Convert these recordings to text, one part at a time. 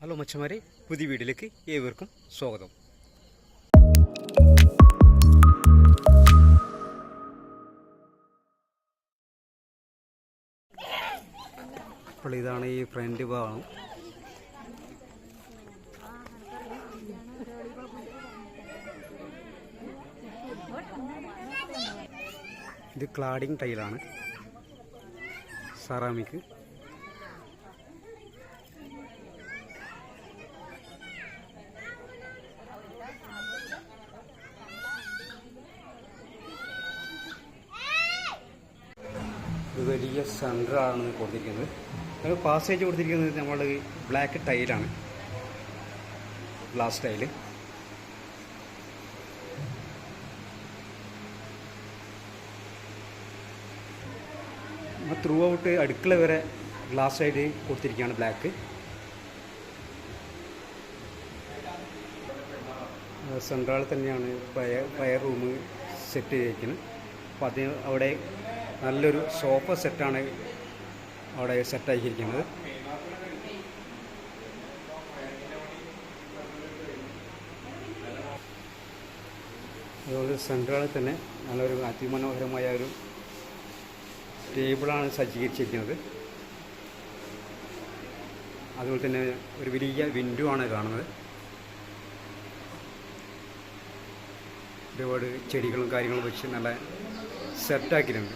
Hello മച്ചന്മാരെ, പുതിയ വീഡിയോയിലേക്ക് ഏവർക്കും സ്വാഗതം. അപ്പോൾ ഇതാണ് ഈ ഫ്രണ്ട് ഭാഗം. ഇത് ക്ലാഡിംഗ് ടൈലാണ്, സെറാമിക്. ഇത് വലിയ സെൻറ്ററാണ് കൊടുത്തിരിക്കുന്നത്. അത് പാസേജ് കൊടുത്തിരിക്കുന്നത് നമ്മൾ ബ്ലാക്ക് ടൈലാണ്, ഗ്ലാസ് ടൈല്. ത്രൂ ഔട്ട് അടുക്കള വരെ ഗ്ലാസ് ടൈല് കൊടുത്തിരിക്കുകയാണ്, ബ്ലാക്ക്. സെൻട്രൽ തന്നെയാണ് ഫയർ റൂം സെറ്റ് ചെയ്തിരിക്കുന്നത്. അപ്പോൾ അവിടെ നല്ലൊരു സോഫ സെറ്റാണ് അവിടെ സെറ്റാക്കിയിരിക്കുന്നത്. അതുപോലെ സെൻട്രലിൽ തന്നെ നല്ലൊരു അതിമനോഹരമായ ഒരു ടേബിളാണ് സജ്ജീകരിച്ചിരിക്കുന്നത്. അതുപോലെ തന്നെ ഒരു വലിയ വിൻഡോ ആണ് കാണുന്നത്. ഒരുപാട് ചെടികളും കാര്യങ്ങളും വെച്ച് നല്ല സെറ്റാക്കിയിട്ടുണ്ട്.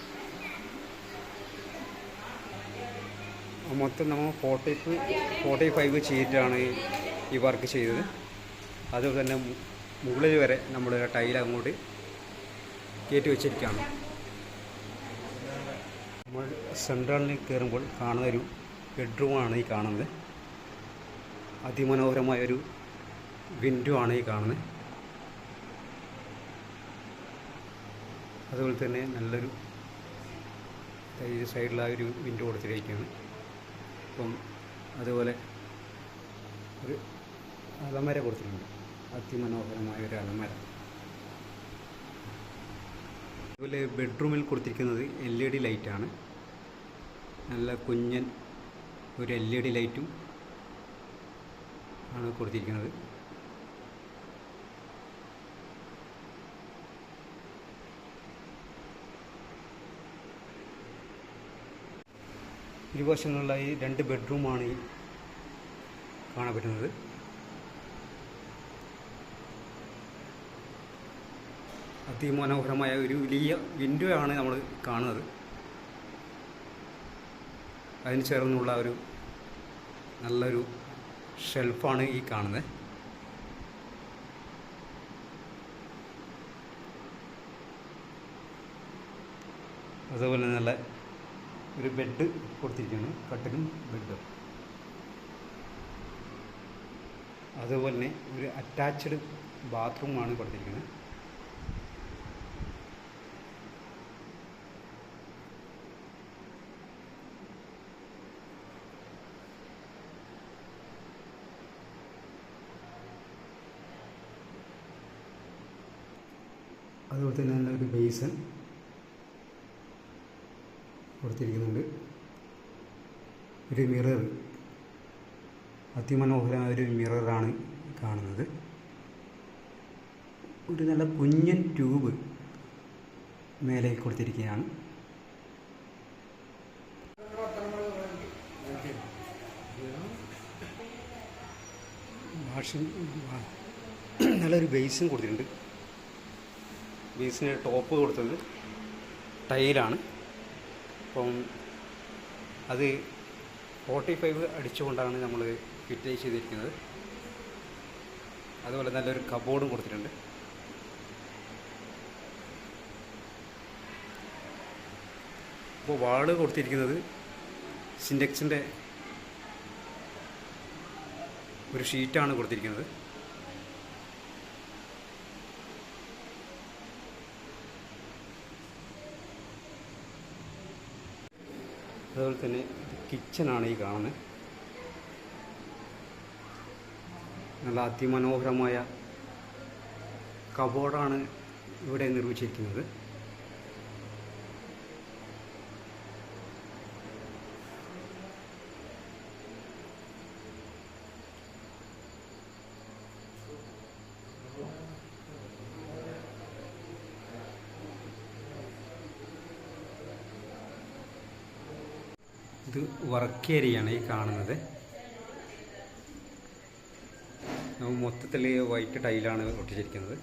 മൊത്തം നമ്മൾ 45 ചെയ്തിട്ടാണ് ഈ വർക്ക് ചെയ്തത്. അതുപോലെ തന്നെ മുകളിൽ വരെ നമ്മൾ ടൈൽ അങ്ങോട്ട് കയറ്റി വെച്ചിരിക്കുകയാണ്. നമ്മൾ സെൻട്രലിൽ കയറുമ്പോൾ കാണുന്നൊരു ബെഡ്റൂമാണ് ഈ കാണുന്നത്. അതിമനോഹരമായൊരു വിൻഡോ ആണ് ഈ കാണുന്നത്. അതുപോലെ തന്നെ നല്ലൊരു ഈ സൈഡിലായൊരു വിൻഡോ കൊടുത്തിരിക്കുകയാണ്. അപ്പം അതുപോലെ ഒരു അലമര കൊടുത്തിട്ടുണ്ട്, അതിമനോഹരമായ ഒരു അലമര. അതുപോലെ ബെഡ്റൂമിൽ കൊടുത്തിരിക്കുന്നത് LED ലൈറ്റാണ്. നല്ല കുഞ്ഞൻ ഒരു LED ലൈറ്റും ആണ് കൊടുത്തിരിക്കുന്നത്. ഇരുവശങ്ങളിലായി 2 ബെഡ്റൂമാണ് ഈ കാണാൻ പറ്റുന്നത്. അതിമനോഹരമായ ഒരു വലിയ വിൻഡോ ആണ് നമ്മൾ കാണുന്നത്. അതിന് ചേർന്നുള്ള ഒരു നല്ലൊരു ഷെൽഫാണ് ഈ കാണുന്നത്. അതുപോലെ നല്ല ഒരു ബെഡ് കൊടുത്തിരിക്കുകയാണ്, കട്ടിലും ബെഡും. അതുപോലെ തന്നെ ഒരു അറ്റാച്ച്ഡ് ബാത്റൂമാണ് കൊടുത്തിരിക്കുന്നത്. അതുപോലെ തന്നെ നല്ലൊരു ബേസൻ കൊടുത്തിരിക്കുന്നുണ്ട്. ഒരു മിറർ, അതിമനോഹരമായ ഒരു മിററാണ് കാണുന്നത്. ഒരു നല്ല കുഞ്ഞൻ ട്യൂബ് മേലെ കൊടുത്തിരിക്കുകയാണ്. നല്ലൊരു ബേസും കൊടുത്തിട്ടുണ്ട്. ബേസിന് ടോപ്പ് കൊടുത്തത് ടൈലാണ്. അപ്പം അത് 45 അടിച്ചുകൊണ്ടാണ് നമ്മൾ ഫിറ്റ് ചെയ്തിരിക്കുന്നത്. അതുപോലെ നല്ലൊരു കബോർഡും കൊടുത്തിട്ടുണ്ട്. അപ്പോൾ വാള് കൊടുത്തിരിക്കുന്നത് സിൻറ്റെക്സിൻ്റെ ഒരു ഷീറ്റാണ് കൊടുത്തിരിക്കുന്നത്. അതുപോലെ തന്നെ കിച്ചനാണ് ഈ കാണുന്നത്. നല്ല അതിമനോഹരമായ കബോർഡാണ് ഇവിടെ നിർമ്മിച്ചിരിക്കുന്നത്. ഇത് വർക്ക് ഏരിയയാണ് ഈ കാണുന്നത്. മൊത്തത്തിൽ വൈറ്റ് ടൈലാണ് ഒട്ടിച്ചിരിക്കുന്നത്.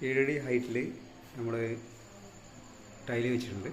7 അടി ഹൈറ്റിൽ നമ്മൾ ടൈല് വെച്ചിട്ടുണ്ട്.